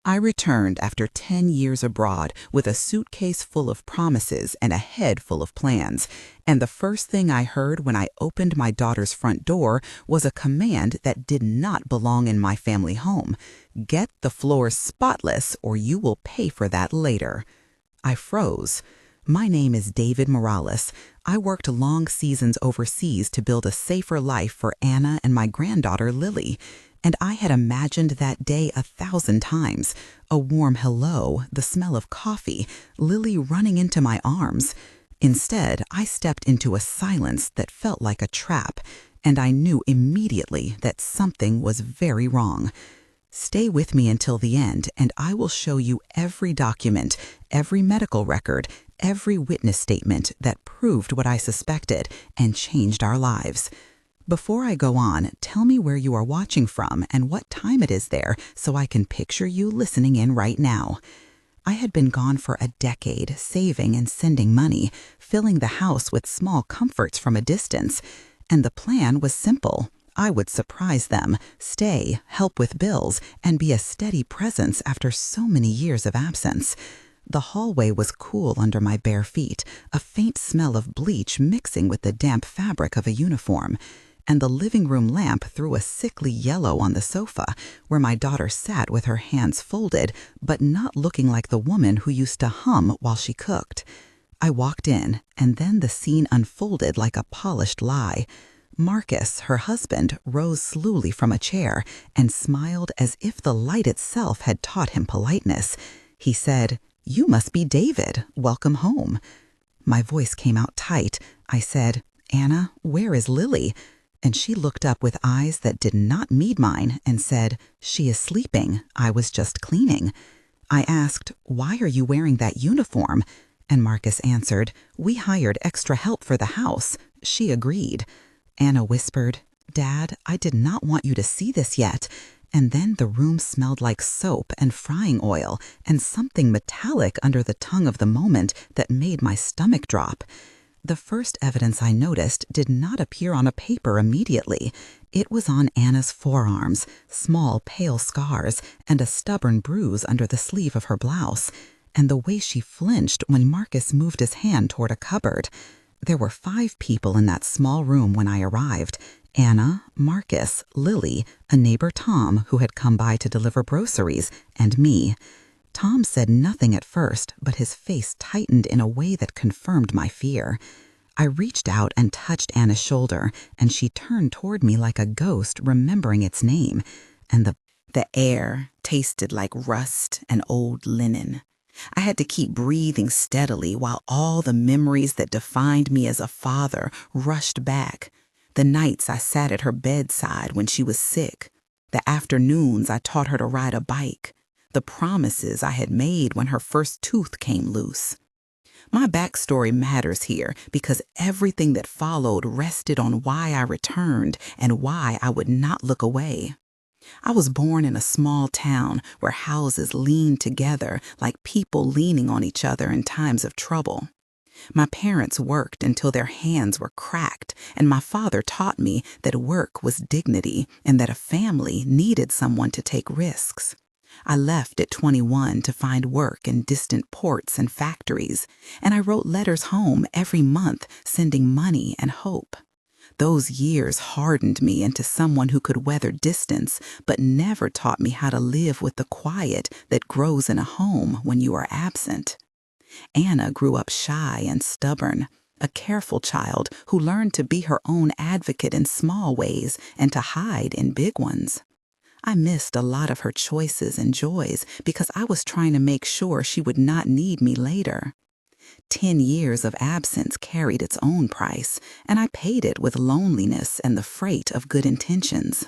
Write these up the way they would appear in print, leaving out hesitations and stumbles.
I returned after 10 years abroad with a suitcase full of promises and a head full of plans, and the first thing I heard when I opened my daughter's front door was a command that did not belong in my family home. Get the floors spotless or you will pay for that later. I froze. My name is David Morales. I worked long seasons overseas to build a safer life for Anna and my granddaughter Lily. And I had imagined that day 1,000 times. A warm hello, the smell of coffee, Lily running into my arms. Instead, I stepped into a silence that felt like a trap, and I knew immediately that something was very wrong. Stay with me until the end, and I will show you every document, every medical record, every witness statement that proved what I suspected and changed our lives. Before I go on, tell me where you are watching from and what time it is there so I can picture you listening in right now. I had been gone for a decade, saving and sending money, filling the house with small comforts from a distance. And the plan was simple. I would surprise them, stay, help with bills, and be a steady presence after so many years of absence. The hallway was cool under my bare feet, a faint smell of bleach mixing with the damp fabric of a uniform. And the living room lamp threw a sickly yellow on the sofa, where my daughter sat with her hands folded, but not looking like the woman who used to hum while she cooked. I walked in, and then the scene unfolded like a polished lie. Marcus, her husband, rose slowly from a chair and smiled as if the light itself had taught him politeness. He said, "You must be David. Welcome home." My voice came out tight. I said, "Anna, where is Lily?" And she looked up with eyes that did not meet mine and said, "She is sleeping. I was just cleaning." I asked, "Why are you wearing that uniform?" And Marcus answered, "We hired extra help for the house." She agreed. Anna whispered, "Dad, I did not want you to see this yet." And then the room smelled like soap and frying oil and something metallic under the tongue of the moment that made my stomach drop. The first evidence I noticed did not appear on a paper immediately. It was on Anna's forearms, small pale scars, and a stubborn bruise under the sleeve of her blouse, and the way she flinched when Marcus moved his hand toward a cupboard. There were 5 people in that small room when I arrived: Anna, Marcus, Lily, a neighbor Tom who had come by to deliver groceries, and me. Tom said nothing at first, but his face tightened in a way that confirmed my fear. I reached out and touched Anna's shoulder, and she turned toward me like a ghost remembering its name, and the air tasted like rust and old linen. I had to keep breathing steadily while all the memories that defined me as a father rushed back. The nights I sat at her bedside when she was sick, the afternoons I taught her to ride a bike, the promises I had made when her first tooth came loose. My backstory matters here because everything that followed rested on why I returned and why I would not look away. I was born in a small town where houses leaned together like people leaning on each other in times of trouble. My parents worked until their hands were cracked, and my father taught me that work was dignity and that a family needed someone to take risks. I left at 21 to find work in distant ports and factories, and I wrote letters home every month, sending money and hope. Those years hardened me into someone who could weather distance, but never taught me how to live with the quiet that grows in a home when you are absent. Anna grew up shy and stubborn, a careful child who learned to be her own advocate in small ways and to hide in big ones. I missed a lot of her choices and joys because I was trying to make sure she would not need me later. 10 years of absence carried its own price, and I paid it with loneliness and the freight of good intentions.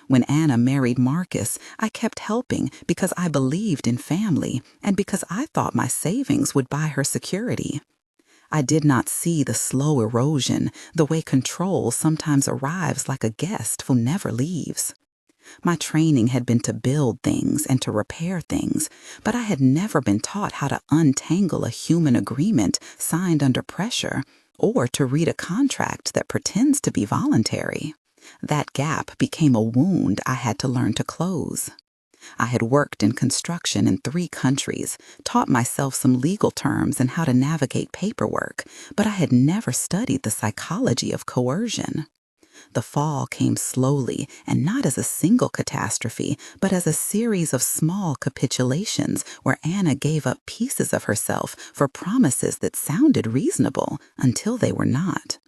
When Anna married Marcus, I kept helping because I believed in family and because I thought my savings would buy her security. I did not see the slow erosion, the way control sometimes arrives like a guest who never leaves. My training had been to build things and to repair things, but I had never been taught how to untangle a human agreement signed under pressure or to read a contract that pretends to be voluntary. That gap became a wound I had to learn to close. I had worked in construction in 3 countries, taught myself some legal terms and how to navigate paperwork, but I had never studied the psychology of coercion. The fall came slowly, and not as a single catastrophe, but as a series of small capitulations where Anna gave up pieces of herself for promises that sounded reasonable until they were not.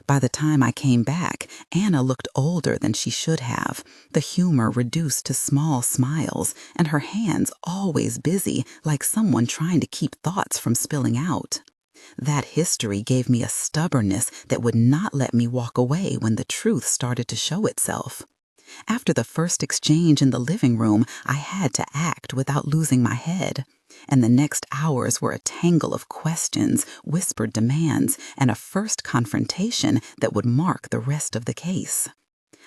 By the time I came back, Anna looked older than she should have, the humor reduced to small smiles, and her hands always busy, like someone trying to keep thoughts from spilling out. That history gave me a stubbornness that would not let me walk away when the truth started to show itself. After the first exchange in the living room, I had to act without losing my head. And the next hours were a tangle of questions, whispered demands, and a first confrontation that would mark the rest of the case.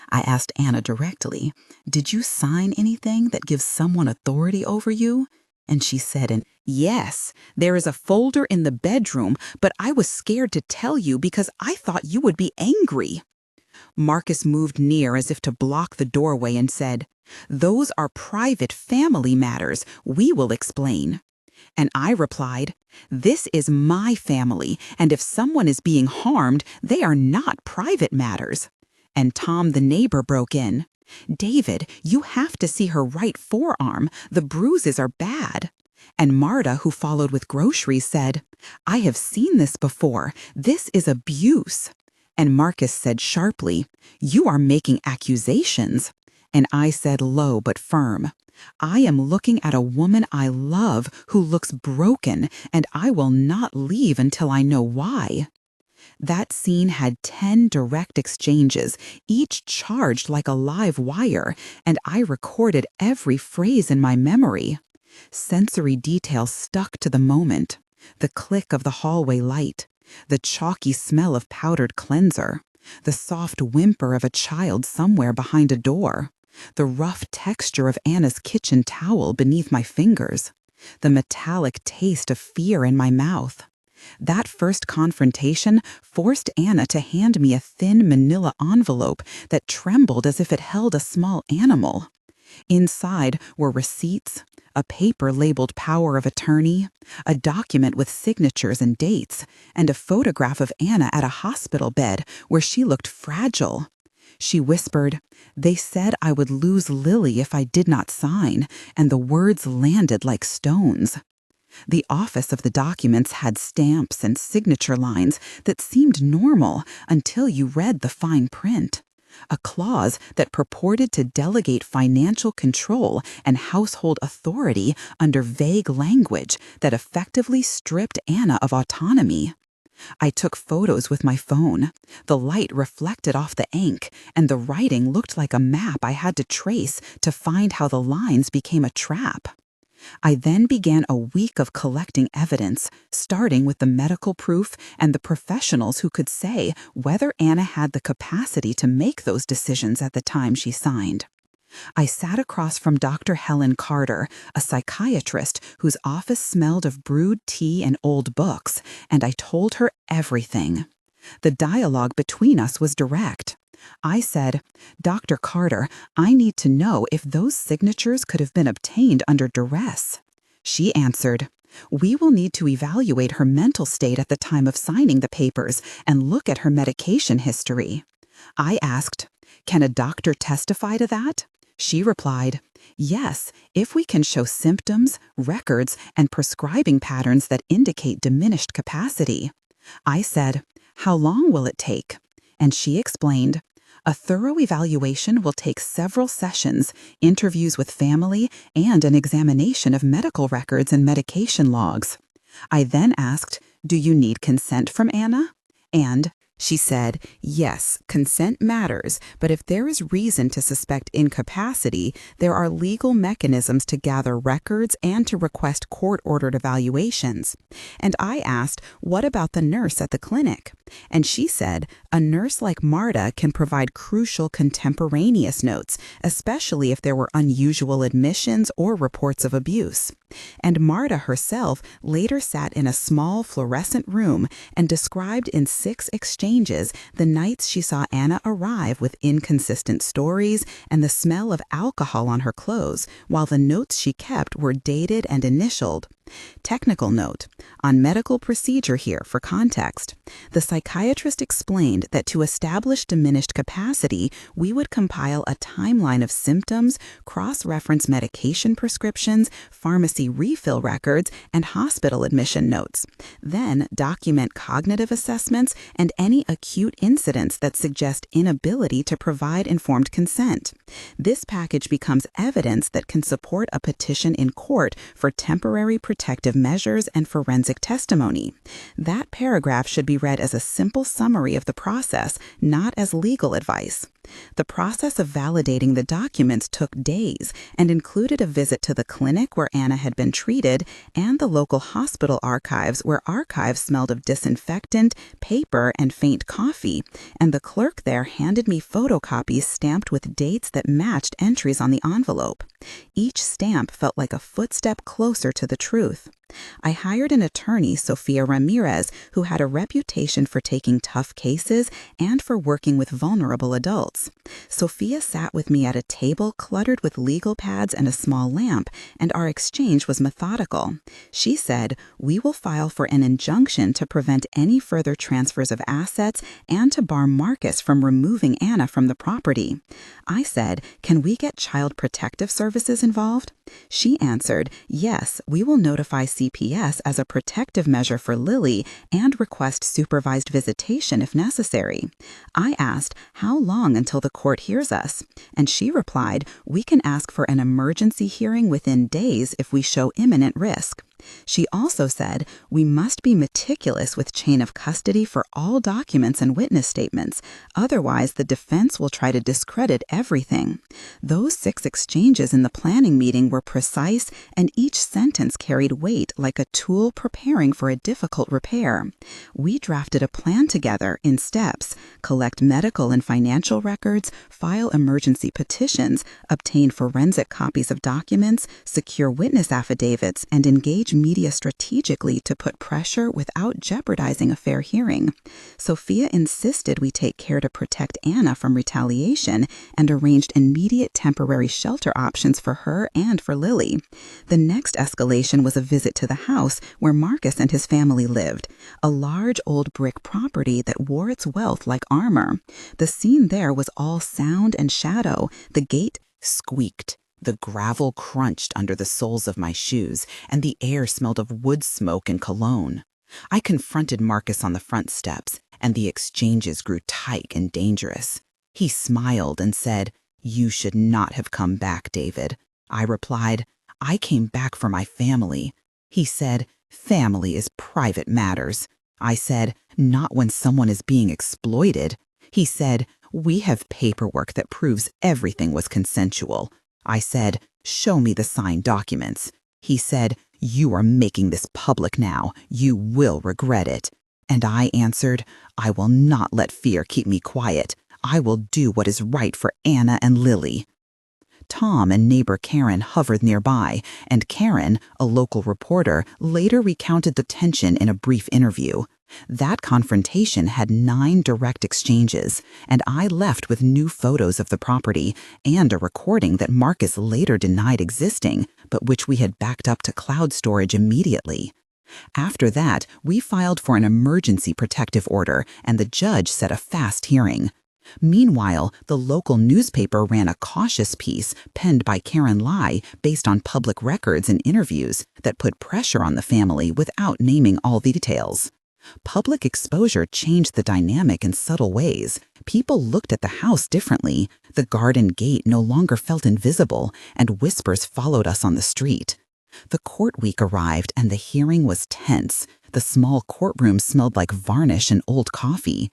I asked Anna directly, "Did you sign anything that gives someone authority over you?" And she said, "Yes, there is a folder in the bedroom, but I was scared to tell you because I thought you would be angry." Marcus moved near as if to block the doorway and said, "Those are private family matters. We will explain." And I replied, "This is my family, and if someone is being harmed, they are not private matters." And Tom, the neighbor, broke in. "David, you have to see her right forearm. The bruises are bad." And Marta, who followed with groceries, said, "I have seen this before. This is abuse." And Marcus said sharply, "You are making accusations." And I said low but firm, "I am looking at a woman I love who looks broken, and I will not leave until I know why." That scene had 10 direct exchanges, each charged like a live wire, and I recorded every phrase in my memory. Sensory detail stuck to the moment. The click of the hallway light, the chalky smell of powdered cleanser, the soft whimper of a child somewhere behind a door, the rough texture of Anna's kitchen towel beneath my fingers, the metallic taste of fear in my mouth. That first confrontation forced Anna to hand me a thin manila envelope that trembled as if it held a small animal. Inside were receipts, a paper labeled power of attorney, a document with signatures and dates, and a photograph of Anna at a hospital bed where she looked fragile. She whispered, "They said I would lose Lily if I did not sign," and the words landed like stones. The office of the documents had stamps and signature lines that seemed normal until you read the fine print. A clause that purported to delegate financial control and household authority under vague language that effectively stripped Anna of autonomy. I took photos with my phone. The light reflected off the ink, and the writing looked like a map I had to trace to find how the lines became a trap. I then began a week of collecting evidence, starting with the medical proof and the professionals who could say whether Anna had the capacity to make those decisions at the time she signed. I sat across from Dr. Helen Carter, a psychiatrist whose office smelled of brewed tea and old books, and I told her everything. The dialogue between us was direct. I said, "Dr. Carter, I need to know if those signatures could have been obtained under duress." She answered, "We will need to evaluate her mental state at the time of signing the papers and look at her medication history." I asked, "Can a doctor testify to that?" She replied, "Yes, if we can show symptoms, records, and prescribing patterns that indicate diminished capacity." I said, "How long will it take?" And she explained, "A thorough evaluation will take several sessions, interviews with family, and an examination of medical records and medication logs." I then asked, "Do you need consent from Anna?" And she said, "Yes, consent matters, but if there is reason to suspect incapacity, there are legal mechanisms to gather records and to request court-ordered evaluations." And I asked, "What about the nurse at the clinic?" And she said, a nurse like Marta can provide crucial contemporaneous notes, especially if there were unusual admissions or reports of abuse. And Marta herself later sat in a small fluorescent room and described in 6 exchanges the nights she saw Anna arrive with inconsistent stories and the smell of alcohol on her clothes, while the notes she kept were dated and initialed. Technical note: on medical procedure here for context. The psychiatrist explained that to establish diminished capacity, we would compile a timeline of symptoms, cross-reference medication prescriptions, pharmacy refill records, and hospital admission notes. Then document cognitive assessments and any acute incidents that suggest inability to provide informed consent. This package becomes evidence that can support a petition in court for temporary protective measures and forensic testimony. That paragraph should be read as a simple summary of the process, not as legal advice. The process of validating the documents took days and included a visit to the clinic where Anna had been treated and the local hospital archives where archives smelled of disinfectant, paper, and faint coffee, and the clerk there handed me photocopies stamped with dates that matched entries on the envelope. Each stamp felt like a footstep closer to the truth. I hired an attorney, Sofia Ramirez, who had a reputation for taking tough cases and for working with vulnerable adults. Sofia sat with me at a table cluttered with legal pads and a small lamp, and our exchange was methodical. She said, "We will file for an injunction to prevent any further transfers of assets and to bar Marcus from removing Anna from the property." I said, "Can we get Child Protective Services involved?" She answered, "Yes, we will notify CPS as a protective measure for Lily and request supervised visitation if necessary." I asked, "How long until the court hears us?" And she replied, "We can ask for an emergency hearing within days if we show imminent risk." She also said, "We must be meticulous with chain of custody for all documents and witness statements. Otherwise, the defense will try to discredit everything." Those 6 exchanges in the planning meeting were precise, and each sentence carried weight like a tool preparing for a difficult repair. We drafted a plan together in steps: collect medical and financial records, file emergency petitions, obtain forensic copies of documents, secure witness affidavits, and engage media strategically to put pressure without jeopardizing a fair hearing. Sophia insisted we take care to protect Anna from retaliation and arranged immediate temporary shelter options for her and for Lily. The next escalation was a visit to the house where Marcus and his family lived, a large old brick property that wore its wealth like armor. The scene there was all sound and shadow. The gate squeaked. The gravel crunched under the soles of my shoes, and the air smelled of wood smoke and cologne. I confronted Marcus on the front steps, and the exchanges grew tight and dangerous. He smiled and said, "You should not have come back, David." I replied, "I came back for my family." He said, "Family is private matters." I said, "Not when someone is being exploited." He said, "We have paperwork that proves everything was consensual." I said, "Show me the signed documents." He said, "You are making this public now. You will regret it." And I answered, "I will not let fear keep me quiet. I will do what is right for Anna and Lily." Tom and neighbor Karen hovered nearby, and Karen, a local reporter, later recounted the tension in a brief interview. That confrontation had 9 direct exchanges, and I left with new photos of the property and a recording that Marcus later denied existing, but which we had backed up to cloud storage immediately. After that, we filed for an emergency protective order, and the judge set a fast hearing. Meanwhile, the local newspaper ran a cautious piece penned by Karen Lai based on public records and interviews that put pressure on the family without naming all the details. Public exposure changed the dynamic in subtle ways. People looked at the house differently. The garden gate no longer felt invisible, and whispers followed us on the street. The court week arrived, and the hearing was tense. The small courtroom smelled like varnish and old coffee.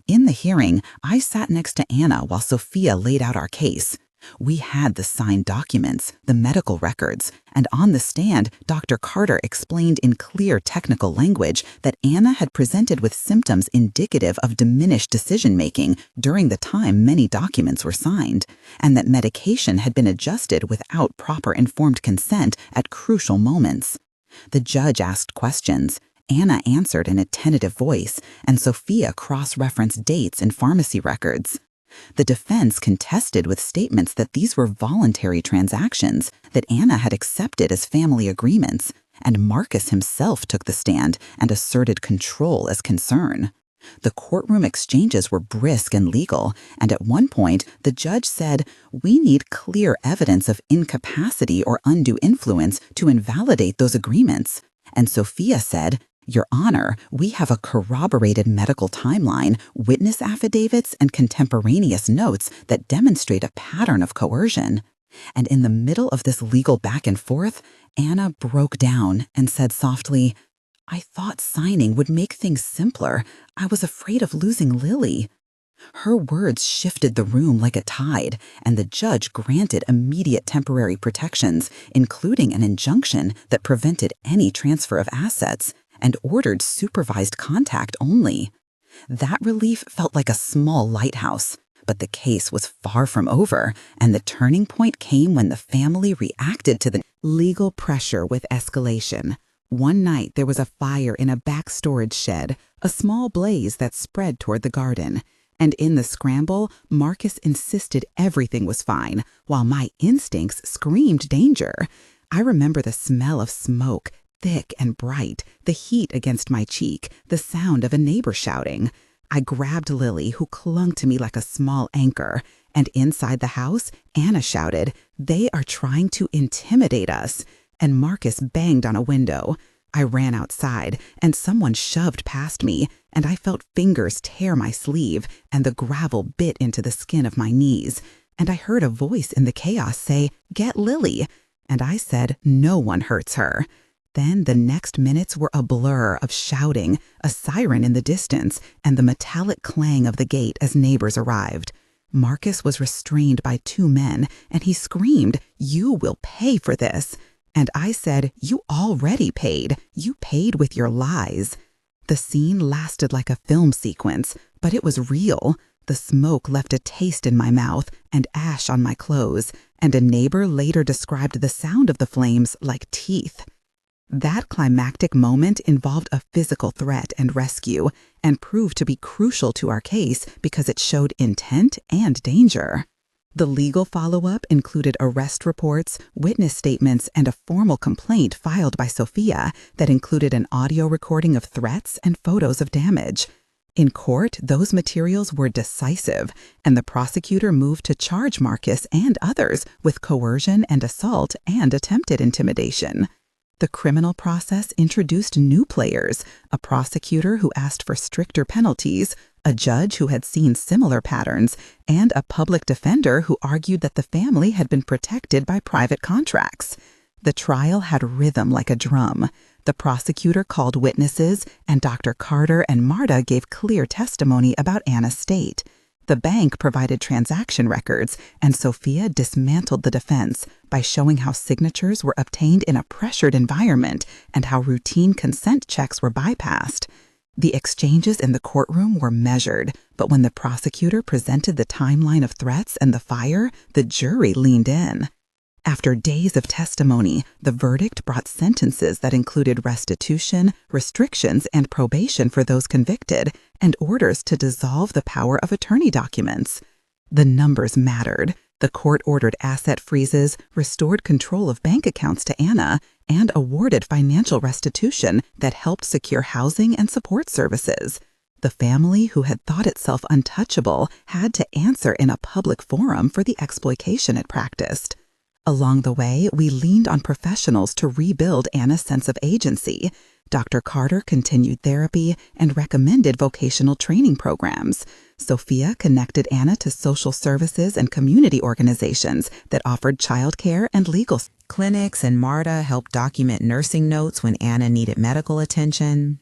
In the hearing, I sat next to Anna while Sophia laid out our case. We had the signed documents, the medical records, and on the stand, Dr. Carter explained in clear technical language that Anna had presented with symptoms indicative of diminished decision-making during the time many documents were signed, and that medication had been adjusted without proper informed consent at crucial moments. The judge asked questions. Anna answered in a tentative voice, and Sophia cross-referenced dates in pharmacy records. The defense contested with statements that these were voluntary transactions that Anna had accepted as family agreements, and Marcus himself took the stand and asserted control as concern. The courtroom exchanges were brisk and legal, and at one point, the judge said, "We need clear evidence of incapacity or undue influence to invalidate those agreements." And Sophia said, "Your Honor, we have a corroborated medical timeline, witness affidavits, and contemporaneous notes that demonstrate a pattern of coercion." And in the middle of this legal back and forth, Anna broke down and said softly, "I thought signing would make things simpler. I was afraid of losing Lily." Her words shifted the room like a tide, and the judge granted immediate temporary protections, including an injunction that prevented any transfer of assets, and ordered supervised contact only. That relief felt like a small lighthouse, but the case was far from over, and the turning point came when the family reacted to the legal pressure with escalation. One night there was a fire in a back storage shed, a small blaze that spread toward the garden. And in the scramble, Marcus insisted everything was fine, while my instincts screamed danger. I remember the smell of smoke, thick and bright, the heat against my cheek, the sound of a neighbor shouting. I grabbed Lily, who clung to me like a small anchor, and inside the house, Anna shouted, "They are trying to intimidate us," and Marcus banged on a window. I ran outside, and someone shoved past me, and I felt fingers tear my sleeve, and the gravel bit into the skin of my knees, and I heard a voice in the chaos say, "Get Lily," and I said, "No one hurts her." Then the next minutes were a blur of shouting, a siren in the distance, and the metallic clang of the gate as neighbors arrived. Marcus was restrained by two men, and he screamed, "You will pay for this." And I said, "You already paid. You paid with your lies." The scene lasted like a film sequence, but it was real. The smoke left a taste in my mouth and ash on my clothes, and a neighbor later described the sound of the flames like teeth. That climactic moment involved a physical threat and rescue, and proved to be crucial to our case because it showed intent and danger. The legal follow-up included arrest reports, witness statements, and a formal complaint filed by Sophia that included an audio recording of threats and photos of damage. In court, those materials were decisive, and the prosecutor moved to charge Marcus and others with coercion and assault and attempted intimidation. The criminal process introduced new players, a prosecutor who asked for stricter penalties, a judge who had seen similar patterns, and a public defender who argued that the family had been protected by private contracts. The trial had rhythm like a drum. The prosecutor called witnesses, and Dr. Carter and Marta gave clear testimony about Anna's state. The bank provided transaction records, and Sophia dismantled the defense by showing how signatures were obtained in a pressured environment and how routine consent checks were bypassed. The exchanges in the courtroom were measured, but when the prosecutor presented the timeline of threats and the fire, the jury leaned in. After days of testimony, the verdict brought sentences that included restitution, restrictions, and probation for those convicted, and orders to dissolve the power of attorney documents. The numbers mattered. The court ordered asset freezes, restored control of bank accounts to Anna, and awarded financial restitution that helped secure housing and support services. The family, who had thought itself untouchable, had to answer in a public forum for the exploitation it practiced. Along the way, we leaned on professionals to rebuild Anna's sense of agency. Dr. Carter continued therapy and recommended vocational training programs. Sophia connected Anna to social services and community organizations that offered childcare and legal clinics, and Marta helped document nursing notes when Anna needed medical attention.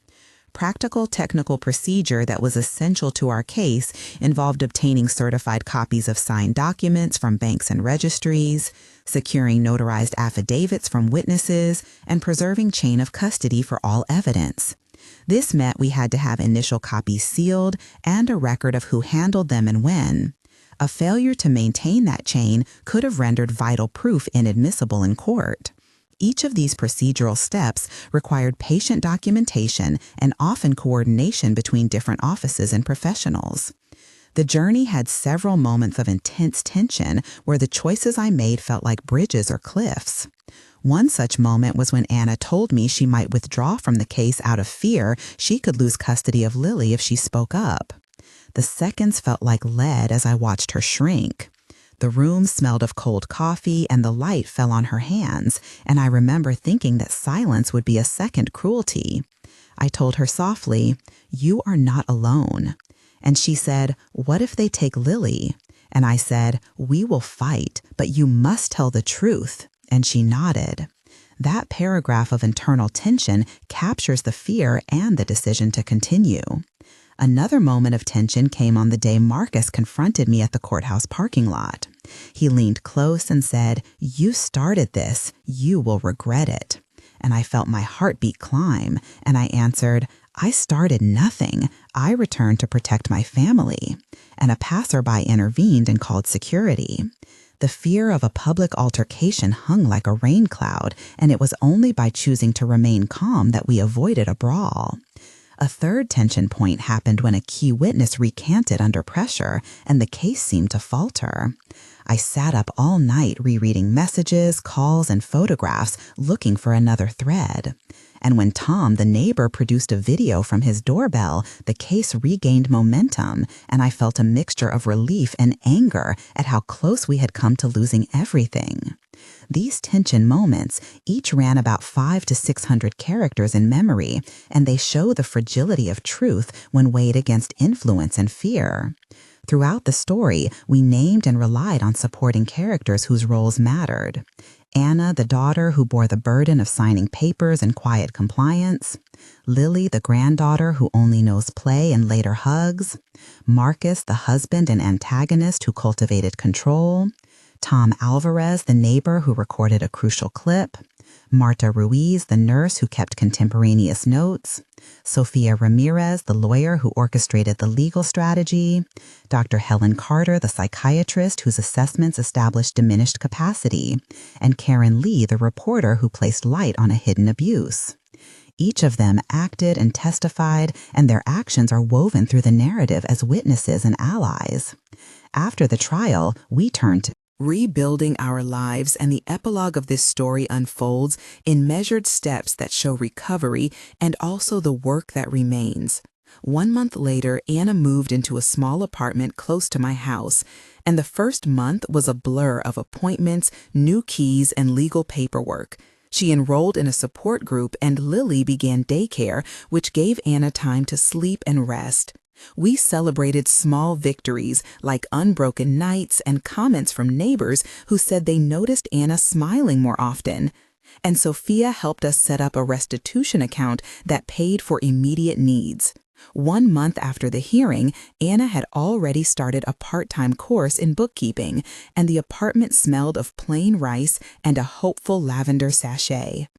practical technical procedure that was essential to our case involved obtaining certified copies of signed documents from banks and registries, securing notarized affidavits from witnesses, and preserving chain of custody for all evidence. This meant we had to have initial copies sealed and a record of who handled them and when. A failure to maintain that chain could have rendered vital proof inadmissible in court. Each of these procedural steps required patient documentation and often coordination between different offices and professionals. The journey had several moments of intense tension where the choices I made felt like bridges or cliffs. One such moment was when Anna told me she might withdraw from the case out of fear she could lose custody of Lily if she spoke up. The seconds felt like lead as I watched her shrink. The room smelled of cold coffee and the light fell on her hands, and I remember thinking that silence would be a second cruelty. I told her softly, "You are not alone." And she said, "What if they take Lily?" And I said, "We will fight, but you must tell the truth." And she nodded. That paragraph of internal tension captures the fear and the decision to continue. Another moment of tension came on the day Marcus confronted me at the courthouse parking lot. He leaned close and said, "You started this. You will regret it." And I felt my heartbeat climb, and I answered, "I started nothing. I returned to protect my family." And a passerby intervened and called security. The fear of a public altercation hung like a rain cloud, and it was only by choosing to remain calm that we avoided a brawl. A third tension point happened when a key witness recanted under pressure, and the case seemed to falter. I sat up all night rereading messages, calls, and photographs, looking for another thread. And when Tom, the neighbor, produced a video from his doorbell, the case regained momentum, and I felt a mixture of relief and anger at how close we had come to losing everything. These tension moments each ran about 500 to 600 characters in memory, and they show the fragility of truth when weighed against influence and fear. Throughout the story, we named and relied on supporting characters whose roles mattered. Anna, the daughter who bore the burden of signing papers and quiet compliance. Lily, the granddaughter who only knows play and later hugs. Marcus, the husband and antagonist who cultivated control. Tom Alvarez, the neighbor who recorded a crucial clip. Marta Ruiz, the nurse who kept contemporaneous notes. Sofia Ramirez, the lawyer who orchestrated the legal strategy. Dr. Helen Carter, the psychiatrist whose assessments established diminished capacity. And Karen Lee, the reporter who placed light on a hidden abuse. Each of them acted and testified, and their actions are woven through the narrative as witnesses and allies. After the trial, we turned to rebuilding our lives, and the epilogue of this story unfolds in measured steps that show recovery and also the work that remains. 1 month later, Anna moved into a small apartment close to my house, and the first month was a blur of appointments, new keys, and legal paperwork. She enrolled in a support group, and Lily began daycare, which gave Anna time to sleep and rest. We celebrated small victories like unbroken nights and comments from neighbors who said they noticed Anna smiling more often. And Sophia helped us set up a restitution account that paid for immediate needs. 1 month after the hearing, Anna had already started a part-time course in bookkeeping, and the apartment smelled of plain rice and a hopeful lavender sachet.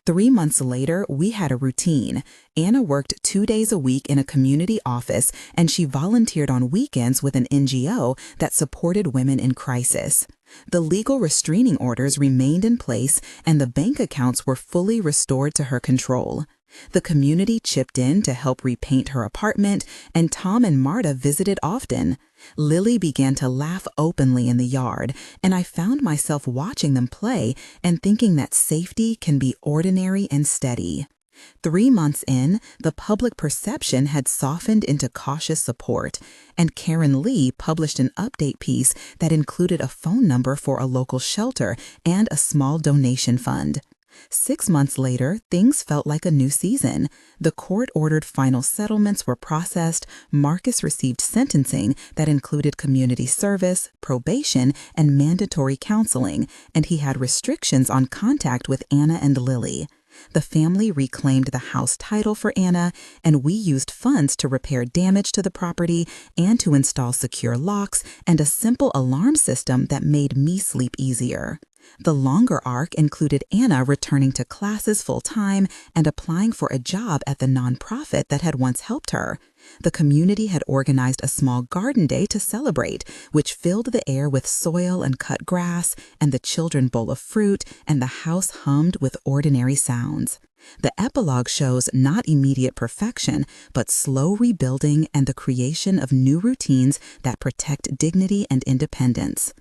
3 months later, we had a routine. Anna worked 2 days a week in a community office, and she volunteered on weekends with an NGO that supported women in crisis. The legal restraining orders remained in place, and the bank accounts were fully restored to her control. The community chipped in to help repaint her apartment, and Tom and Marta visited often. Lily began to laugh openly in the yard, and I found myself watching them play and thinking that safety can be ordinary and steady. 3 months in, the public perception had softened into cautious support, and Karen Lee published an update piece that included a phone number for a local shelter and a small donation fund. 6 months later, things felt like a new season. The court-ordered final settlements were processed, Marcus received sentencing that included community service, probation, and mandatory counseling, and he had restrictions on contact with Anna and Lily. The family reclaimed the house title for Anna, and we used funds to repair damage to the property and to install secure locks and a simple alarm system that made me sleep easier. The longer arc included Anna returning to classes full-time and applying for a job at the nonprofit that had once helped her. The community had organized a small garden day to celebrate, which filled the air with soil and cut grass, and the children bowl of fruit, and the house hummed with ordinary sounds. The epilogue shows not immediate perfection, but slow rebuilding and the creation of new routines that protect dignity and independence.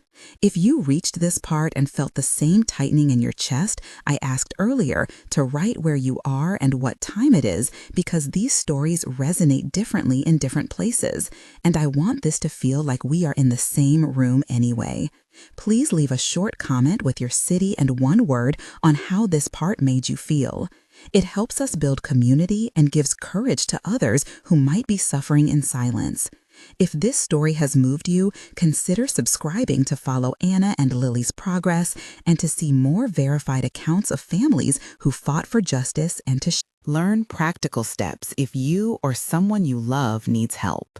If you reached this part and felt the same tightening in your chest I asked earlier, to write where you are and what time it is, because these stories resonate differently in different places, and I want this to feel like we are in the same room anyway. Please leave a short comment with your city and one word on how this part made you feel. It helps us build community and gives courage to others who might be suffering in silence. If this story has moved you, consider subscribing to follow Anna and Lily's progress and to see more verified accounts of families who fought for justice and to learn practical steps if you or someone you love needs help.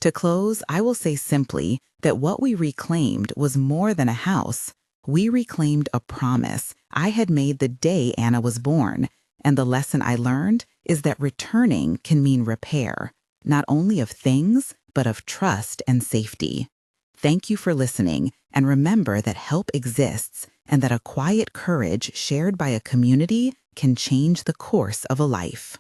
To close, I will say simply that what we reclaimed was more than a house. We reclaimed a promise I had made the day Anna was born, and the lesson I learned is that returning can mean repair, not only of things, but of trust and safety. Thank you for listening, and remember that help exists and that a quiet courage shared by a community can change the course of a life.